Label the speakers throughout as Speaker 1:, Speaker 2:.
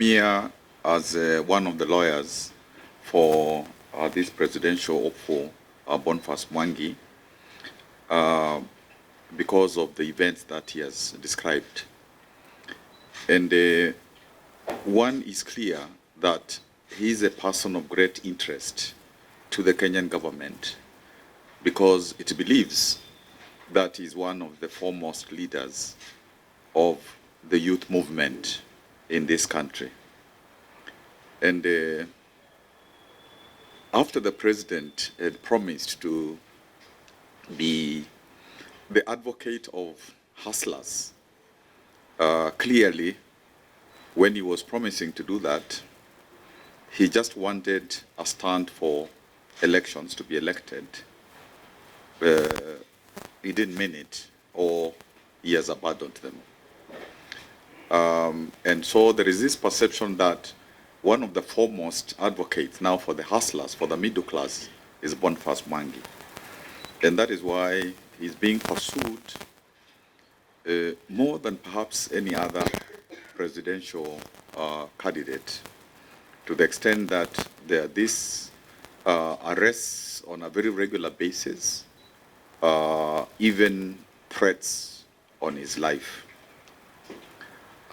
Speaker 1: Here as one of the lawyers for this presidential hopeful, Boniface Mwangi, because of the events that he has described. And one is clear that he is a person of great interest to the Kenyan government because it believes that he is one of the foremost leaders of the youth movement in this country. And after the president had promised to be the advocate of hustlers, clearly, when he was promising to do that, he just wanted a stand for elections to be elected. He didn't mean it, or he has abandoned them. And so there is this perception that one of the foremost advocates now for the hustlers, for the middle class, is Boniface Mwangi. And that is why he's being pursued more than perhaps any other presidential candidate, to the extent that there are these arrests on a very regular basis, even threats on his life.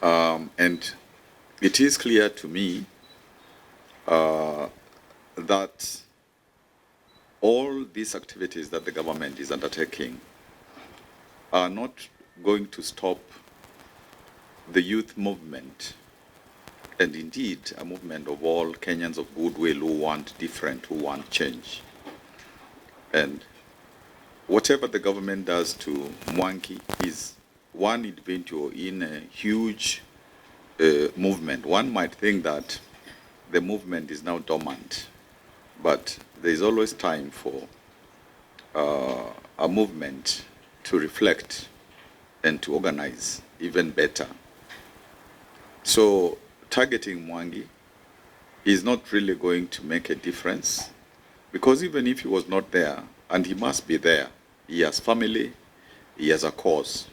Speaker 1: And it is clear to me that all these activities that the government is undertaking are not going to stop the youth movement, and indeed a movement of all Kenyans of goodwill who want different, who want change. And whatever the government does to Mwangi is one individual in a huge movement. One might think that the movement is now dormant, but there is always time for a movement to reflect and to organize even better. So targeting Mwangi is not really going to make a difference, because even if he was not there, and he must be there, he has family, he has a cause,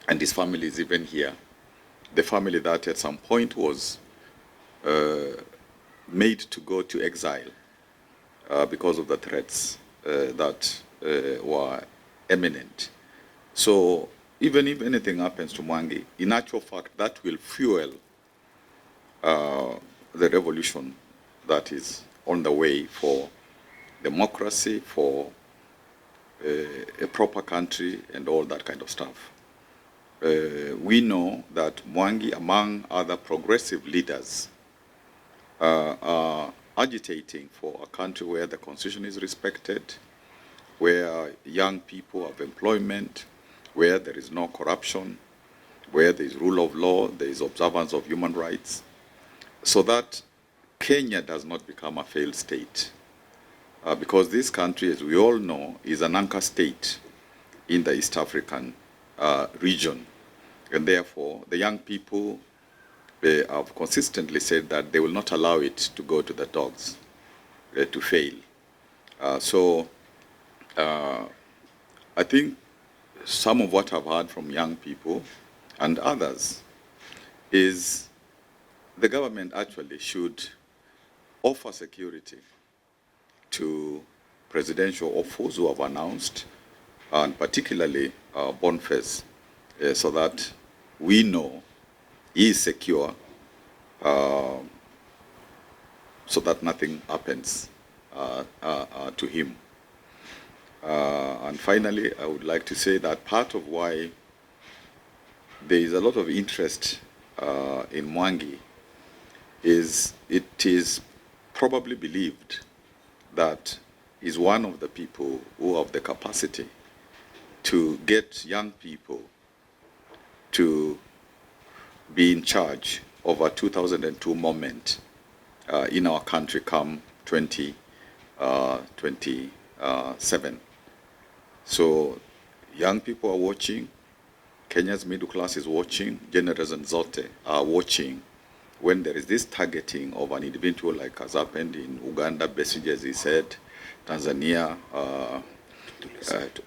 Speaker 1: and his family is even here. The family that at some point was made to go to exile because of the threats that were imminent. So even if anything happens to Mwangi, in actual fact, that will fuel the revolution that is on the way for democracy, for a proper country, and all that kind of stuff. We know that Mwangi, among other progressive leaders, are agitating for a country where the constitution is respected, where young people have employment, where there is no corruption, where there is rule of law, there is observance of human rights, so that Kenya does not become a failed state. Because this country, as we all know, is an anchor state in the East African region. And therefore, the young people have consistently said that they will not allow it to go to the dogs, to fail. So I think some of what I've heard from young people and others is the government actually should offer security to presidential hopefuls who have announced, and particularly Boniface, so that we know he is secure, so that nothing happens to him. And finally, I would like to say that part of why there is a lot of interest in Mwangi is it is probably believed that he's one of the people who have the capacity to get young people to be in charge of a 2002 moment in our country come 2027. So young people are watching, Kenya's middle class is watching, Generation Zote are watching when there is this targeting of an individual like has happened in Uganda, Besigye, as he said, Tanzania,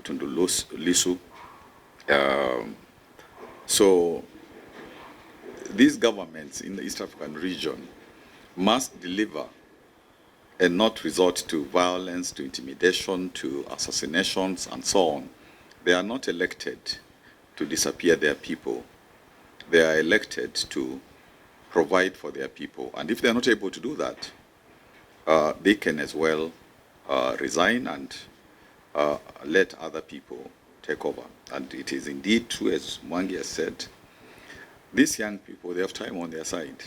Speaker 1: Tundu Lissu. So these governments in the East African region must deliver and not resort to violence, to intimidation, to assassinations, and so on. They are not elected to disappear their people. They are elected to provide for their people. And if they are not able to do that, they can as well resign and let other people take over. And it is indeed true, as Mwangi has said, these young people, they have time on their side.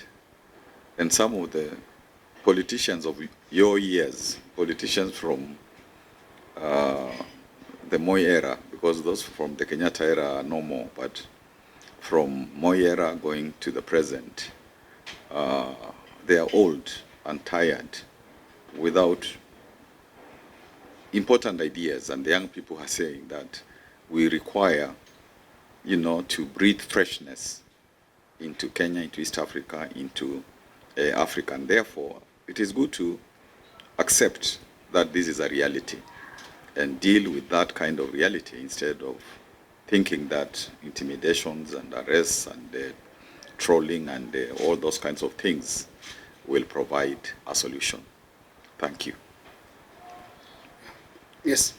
Speaker 1: And some of the politicians of your years, politicians from the Moi era, because those from the Kenyatta era are no more, but from Moi era going to the present, they are old and tired without important ideas. And the young people are saying that we require, to breathe freshness into Kenya, into East Africa, into Africa. And therefore, it is good to accept that this is a reality and deal with that kind of reality instead of thinking that intimidations and arrests and trolling and all those kinds of things will provide a solution. Thank you.
Speaker 2: Yes.